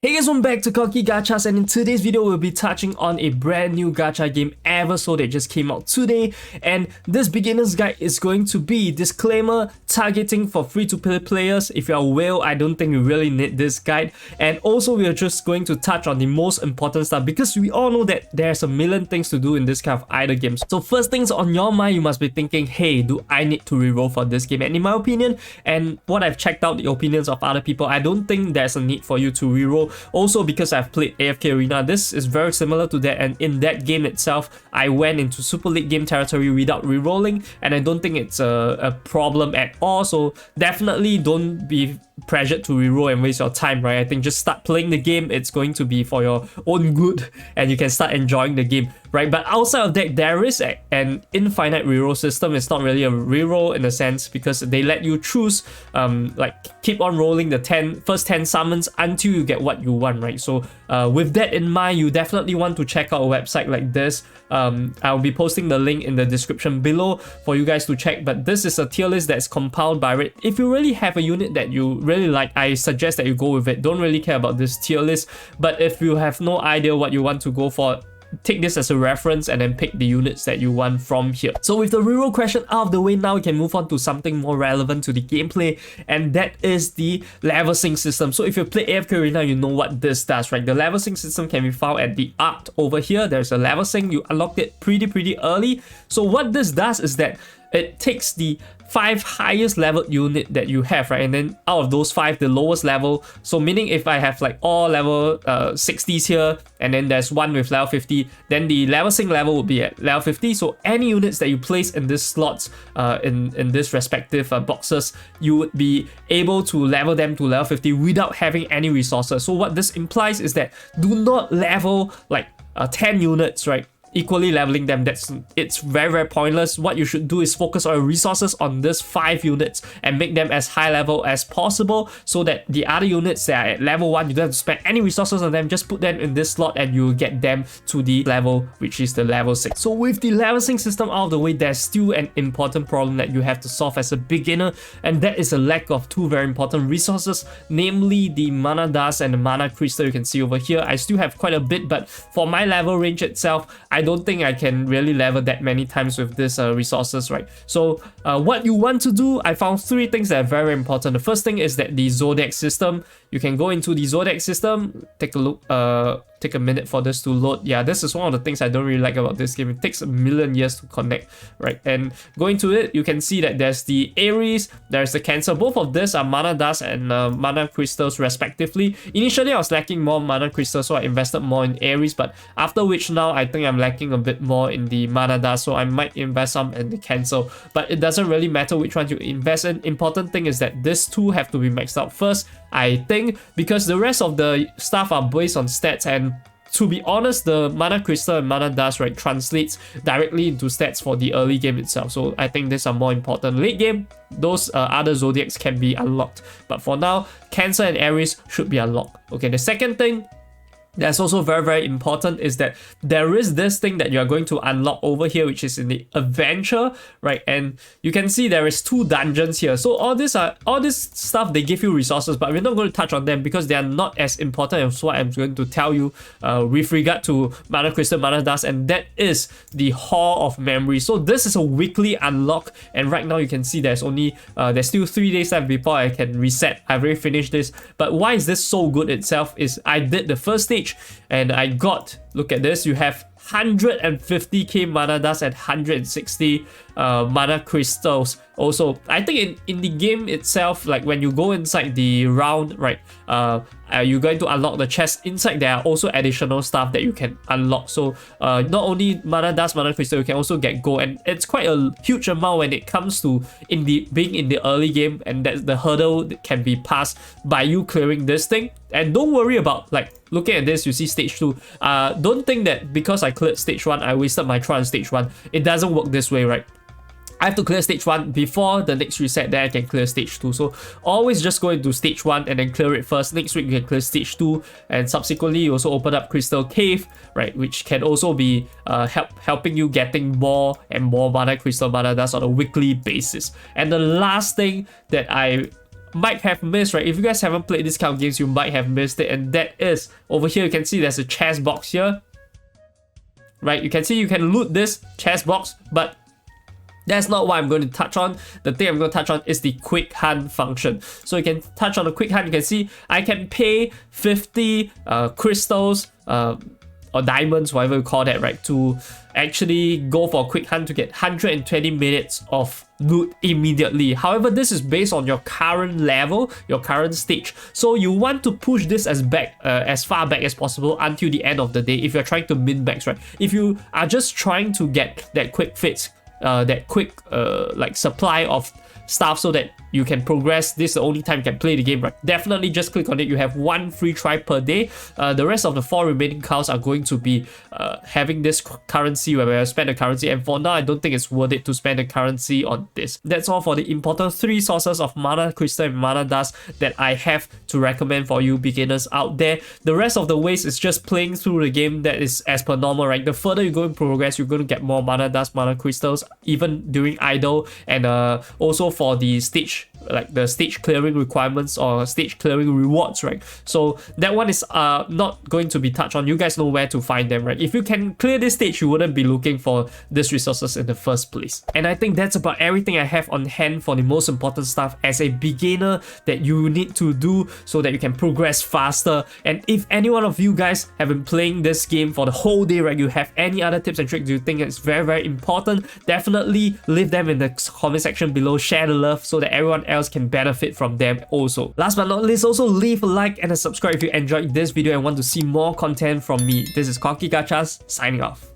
Hey guys, welcome back to Cocky Gachas, and in today's video we'll be touching on a brand new gacha game, Eversoul, that just came out today. And this beginner's guide is going to be disclaimer targeting for free-to-play players. If you're a whale, I don't think you really need this guide. And also we are just going to touch on the most important stuff, because we all know that there's a million things to do in this kind of idle games. So first things on your mind, you must be thinking, hey, do I need to reroll for this game? And in my opinion, and what I've checked out the opinions of other people, I don't think there's a need for you to reroll. Also, because I've played AFK Arena, this is very similar to that, and in that game itself, I went into super late game territory without rerolling, and I don't think it's a problem at all. So definitely don't be pressured to reroll and waste your time, right? I think just start playing the game. It's going to be for your own good, and you can start enjoying the game, right? But outside of that, there is an infinite reroll system. It's not really a reroll in a sense, because they let you choose like keep on rolling the first 10 summons until you get what you want, right? So with that in mind, you definitely want to check out a website like this. I'll be posting the link in the description below for you guys to check, but this is a tier list that's compiled by it. If you really have a unit that you really like, I suggest that you go with it. Don't really care about this tier list, but if you have no idea what you want to go for, take this as a reference and then pick the units that you want from here. So with the reroll question out of the way, now we can move on to something more relevant to the gameplay, and that is the level sync system. So if you play AFK Arena, you know what this does, right? The level sync system can be found at the art over here. There's a level sync. You unlocked it pretty early. So what this does is that it takes the 5 highest level unit that you have, right? And then out of those 5, the lowest level. So meaning if I have like all level 60s here, and then there's one with level 50, then the level sync level would be at level 50. So any units that you place in this slots, in this respective boxes, you would be able to level them to level 50 without having any resources. So what this implies is that do not level like 10 units, right? Equally leveling them. It's very pointless. What you should do is focus on resources on this 5 units and make them as high level as possible, so that the other units that are at level 1, you don't have to spend any resources on them. Just put them in this slot and you get them to the level which is the level 6. So with the level sync system out of the way, there's still an important problem that you have to solve as a beginner, and that is a lack of 2 very important resources, namely the mana dust and the mana crystal. You can see over here I still have quite a bit, but for my level range itself, I don't think I can really level that many times with these resources, right? So what you want to do, I found 3 things that are very important. The first thing is that the zodiac system. You can go into the zodiac system, take a look, take a minute for this to load. Yeah, this is one of the things I don't really like about this game. It takes a million years to connect, right? And going to it, you can see that there's the Aries, there's the Cancer. Both of these are mana dust and mana crystals respectively. Initially I was lacking more mana crystals, so I invested more in Aries, but after which now I think I'm lacking a bit more in the mana dust, so I might invest some in the Cancer. But it doesn't really matter which one you invest in. Important thing is that these 2 have to be maxed out first, I think, because the rest of the stuff are based on stats, and to be honest, the mana crystal and mana dust, right, translates directly into stats for the early game itself. So I think these are more important. Late game, those other zodiacs can be unlocked, but for now, Cancer and Aries should be unlocked. Okay, the second thing that's also very important is that there is this thing that you are going to unlock over here, which is in the adventure, right? And you can see there is 2 dungeons here. So all this stuff, they give you resources, but we're not going to touch on them because they are not as important as what I'm going to tell you with regard to mana crystal, mana dust, and that is the Hall of Memory. So this is a weekly unlock, and right now you can see there's still 3 days left before I can reset. I've already finished this, but why is this so good itself is I did the first stage and I got, look at this, you have 150k mana dust and 160 mana crystals. Also, I think in the game itself, like when you go inside the round, right, you're going to unlock the chest. Inside there are also additional stuff that you can unlock. So not only mana dust, mana crystal, you can also get gold, and it's quite a huge amount when it comes to being in the early game, and that's the hurdle that can be passed by you clearing this thing. And don't worry about, like, looking at this, you see stage 2. Don't think that because I cleared stage 1, I wasted my try on stage 1. It doesn't work this way, right? I have to clear stage 1 before the next reset, then I can clear stage 2. So always just go into stage 1 and then clear it first. Next week you can clear stage 2, and subsequently you also open up Crystal Cave, right, which can also be helping you getting more and more mana crystal, mana dust on a weekly basis. And the last thing that I might have missed, right? If you guys haven't played this kind of games, you might have missed it, and that is over here. You can see there's a chest box here, right? You can see you can loot this chest box, but that's not what I'm going to touch on. The thing I'm going to touch on is the quick hunt function. So you can touch on the quick hunt. You can see I can pay 50 crystals or diamonds, whatever you call that, right, to actually go for a quick hunt to get 120 minutes of loot immediately. However, this is based on your current level, your current stage. So you want to push this as far back as possible until the end of the day if you're trying to min max, right? If you are just trying to get that quick fix, that quick like supply of stuff so that you can progress, this is the only time you can play the game, right? Definitely just click on it. You have 1 free try per day. The rest of the 4 remaining cows are going to be having this currency where I spend the currency, and for now I don't think it's worth it to spend the currency on this. That's all for the important 3 sources of mana crystal and mana dust that I have to recommend for you beginners out there. The rest of the ways is just playing through the game. That is as per normal, right? The further you go in progress, you're going to get more mana dust, mana crystals, even during idle, and also for the stage, like the stage clearing requirements or stage clearing rewards, right? So that one is not going to be touched on. You guys know where to find them, right? If you can clear this stage, you wouldn't be looking for these resources in the first place. And I think that's about everything I have on hand for the most important stuff as a beginner that you need to do so that you can progress faster. And if any one of you guys have been playing this game for the whole day, right, you have any other tips and tricks you think is very, very important, definitely leave them in the comment section below. Share the love so that everyone else can benefit from them also. Last but not least, also leave a like and a subscribe if you enjoyed this video and want to see more content from me. This is Conky Gachas signing off.